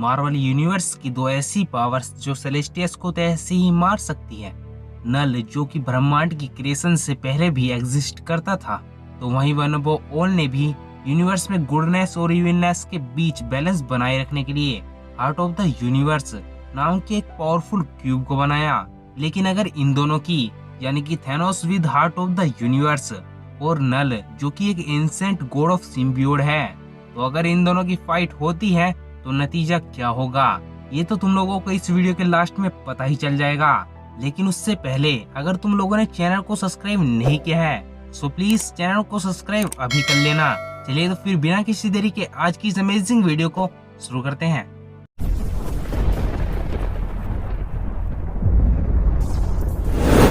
Marvel universe की दो ऐसी पावर्स जो सेलेस्टियस को तो ऐसे ही मार सकती है। नल जो कि ब्रह्मांड की क्रिएशन से पहले भी एग्जिस्ट करता था, तो वहीं वन ऑफ ऑल ने भी यूनिवर्स में गुडनेस और इविलनेस के बीच बैलेंस बनाए रखने के लिए हार्ट ऑफ द यूनिवर्स नाम के एक पावरफुल क्यूब को बनाया। लेकिन अगर इन दोनों की यानी कि Thanos with heart of the universe और नल जो कि एक एंसेंट गॉड ऑफ सिम्बियोड है, तो अगर इन दोनों की फाइट होती है तो नतीजा क्या होगा ये तो तुम लोगों को इस वीडियो के लास्ट में पता ही चल जाएगा। लेकिन उससे पहले अगर तुम लोगों ने चैनल को सब्सक्राइब नहीं किया है सो प्लीज चैनल को सब्सक्राइब अभी कर लेना। चलिए तो फिर बिना किसी देरी के आज की इस अमेजिंग वीडियो को शुरू करते हैं।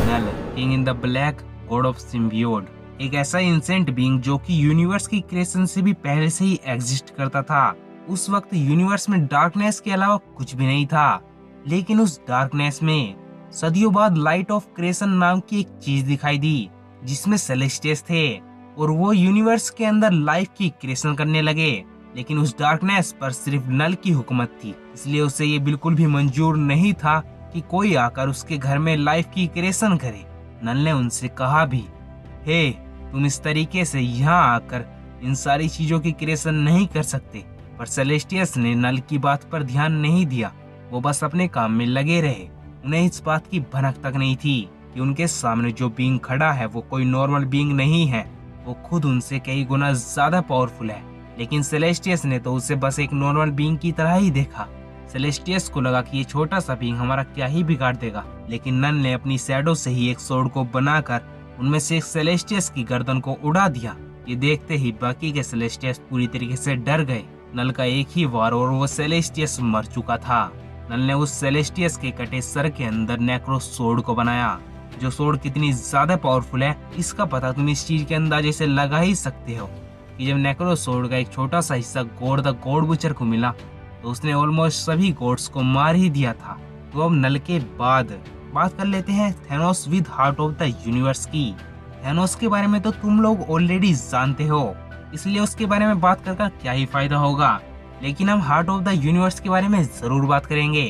Knull king in the black god of symbiote एक ऐसा इंसेंट बीइंग जो कि यूनिवर्स की क्रिएशन से भी पहले से ही एग्जिस्ट करता था। उस वक्त यूनिवर्स में डार्कनेस के अलावा कुछ भी नहीं था, लेकिन उस डार्कनेस में सदियों बाद लाइट ऑफ क्रिएशन नाम की एक चीज दिखाई दी जिसमें सेलेस्टियस थे और वो यूनिवर्स के अंदर लाइफ की क्रिएशन करने लगे। लेकिन उस डार्कनेस पर सिर्फ नल की हुकूमत थी, इसलिए उसे ये बिल्कुल भी मंजूर नहीं था कि कोई आकर उसके घर में लाइफ की क्रिएशन करे। नल ने उनसे कहा भी, हे तुम इस तरीके से यहाँ आकर इन सारी चीजों की क्रिएशन नहीं कर सकते। पर सेलेस्टियस ने नल की बात पर ध्यान नहीं दिया, वो बस अपने काम में लगे रहे। उन्हें इस बात की भनक तक नहीं थी कि उनके सामने जो बीइंग खड़ा है वो कोई नॉर्मल बीइंग नहीं है, वो खुद उनसे कई गुना ज्यादा पावरफुल है। लेकिन सेलेस्टियस ने तो उसे बस एक नॉर्मल बीइंग की तरह ही देखा। सेलेस्टियस को लगा कि ये छोटा सा बीइंग हमारा क्या ही बिगाड़ देगा, लेकिन नल ने अपनी शैडो से ही एक सोर्ड को बनाकर उनमें से एक सेलेस्टियस की गर्दन को उड़ा दिया। ये देखते ही बाकी के सेलेस्टियस पूरी तरीके से डर गए। नल का एक ही वार और वो सेलेस्टियस मर चुका था। नल ने उस सेलेस्टियस के कटे सर के अंदर नेक्रो सोर्ड को बनाया। जो सोर्ड कितनी ज्यादा पावरफुल है इसका पता तुम इस चीज के अंदाजे से लगा ही सकते हो कि जब नेक्रो सोर्ड का एक छोटा सा हिस्सा गॉड द गॉड बुचर को मिला तो उसने ऑलमोस्ट सभी गॉड्स को मार ही दिया था। तो अब नल के बाद बात कर लेते हैं Thanos with heart of the universe की। थैनोस के बारे में तो तुम लोग ऑलरेडी जानते हो, इसलिए उसके बारे में बात कर क्या ही फायदा होगा। लेकिन हम हार्ट ऑफ द यूनिवर्स के बारे में जरूर बात करेंगे।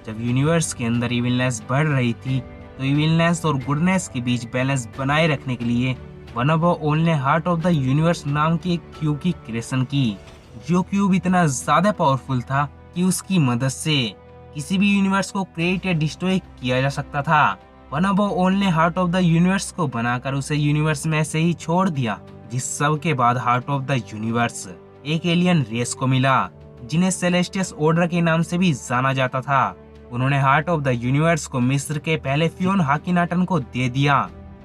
जब यूनिवर्स के अंदर इविलनेस बढ़ रही थी तो इविलनेस और गुडनेस के बीच बैलेंस बनाए रखने के लिए वन ऑफ ऑल ने हार्ट ऑफ द यूनिवर्स नाम के एक क्यूब की क्रिएशन की। जो क्यूब इतना ज्यादा पावरफुल था कि उसकी मदद से किसी भी यूनिवर्स को क्रिएट या डिस्ट्रॉय किया जा सकता था। वन ऑफ ऑल ने हार्ट ऑफ द यूनिवर्स को बनाकर उसे यूनिवर्स में ऐसे ही छोड़ दिया, जिस सब के बाद हार्ट ऑफ द यूनिवर्स एक एलियन रेस को मिला जिन्हें सेलेस्टियस ऑर्डर के नाम से भी जाना जाता था। उन्होंने हार्ट ऑफ द यूनिवर्स को मिस्र के पहले फियोन हाकिनाटन को दे दिया।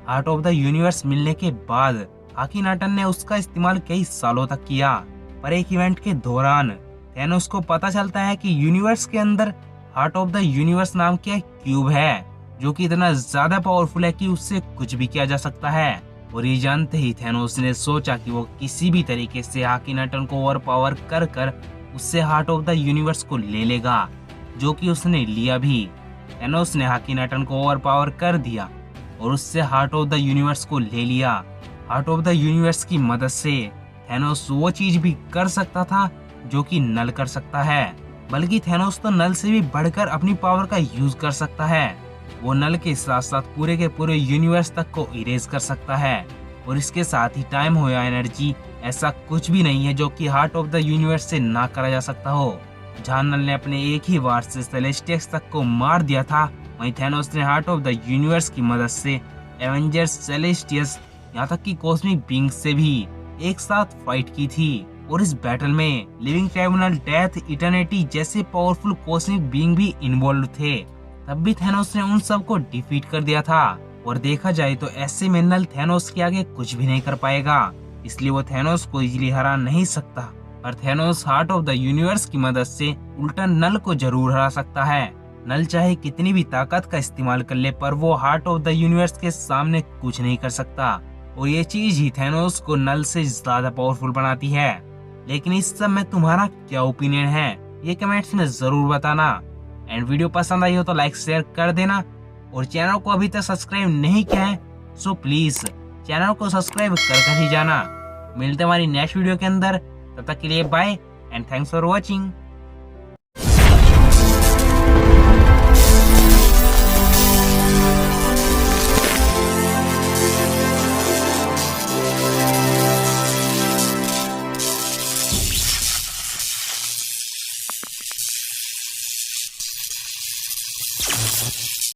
हार्ट ऑफ द यूनिवर्स मिलने के बाद हाकिनाटन ने उसका इस्तेमाल कई सालों तक किया, पर एक इवेंट के दौरान थैनोस को पता चलता है कि यूनिवर्स के अंदर हार्ट ऑफ द यूनिवर्स नाम का एक क्यूब है जो कि इतना ज्यादा पावरफुल है कि उससे कुछ भी किया जा सकता है। और ये जानते ही थैनोस ने सोचा कि वो किसी भी तरीके से हाकिनाटन को ओवर पावर कर कर उससे हार्ट ऑफ द यूनिवर्स को ले लेगा, जो कि उसने लिया भी। थैनोस ने हाकिनाटन को ओवर पावर कर दिया और उससे हार्ट ऑफ द यूनिवर्स को ले लिया। हार्ट ऑफ द यूनिवर्स की मदद से थैनोस वो चीज भी कर सकता था जो कि नल कर सकता है, बल्कि थैनोस तो नल से भी बढ़कर अपनी पावर का यूज कर सकता है। वो नल के साथ साथ पूरे के पूरे यूनिवर्स तक को इरेज कर सकता है। और इसके साथ ही टाइम हो या एनर्जी, ऐसा कुछ भी नहीं है जो कि हार्ट ऑफ द यूनिवर्स से ना करा जा सकता हो। जहाँ नल ने अपने एक ही वार से सेलेस्टियस तक को मार दिया था, वहीं थैनोस ने हार्ट ऑफ द यूनिवर्स की मदद से एवेंजर्स, सेलेस्टियस, यहाँ तक कि कॉस्मिक बीइंग से भी एक साथ फाइट की थी। और इस बैटल में लिविंग ट्राइब्यूनल, डेथ, इटर्निटी जैसे पावरफुल कॉस्मिक बीइंग भी इन्वॉल्व थे। तब भी थैनोस ने उन सब को डिफीट कर दिया था। और देखा जाए तो ऐसे में नल थैनोस के आगे कुछ भी नहीं कर पाएगा, इसलिए वो थैनोस को इजीली हरा नहीं सकता। पर Thanos heart of the universe की मदद से उल्टा नल को जरूर हरा सकता है। नल चाहे कितनी भी ताकत का इस्तेमाल कर ले, पर वो हार्ट ऑफ द यूनिवर्स के सामने कुछ नहीं कर सकता। और ये चीज ही थैनोस को नल से ज्यादा पावरफुल बनाती है। लेकिन इस सब में तुम्हारा क्या ओपिनियन है ये कमेंट्स में जरूर बताना। एंड वीडियो पसंद आई हो तो लाइक शेयर कर देना। और चैनल को अभी तक सब्सक्राइब नहीं किया है सो प्लीज चैनल को सब्सक्राइब कर ही जाना। मिलते हमारी नेक्स्ट वीडियो के अंदर, तब तक के लिए bye and thanks for watching.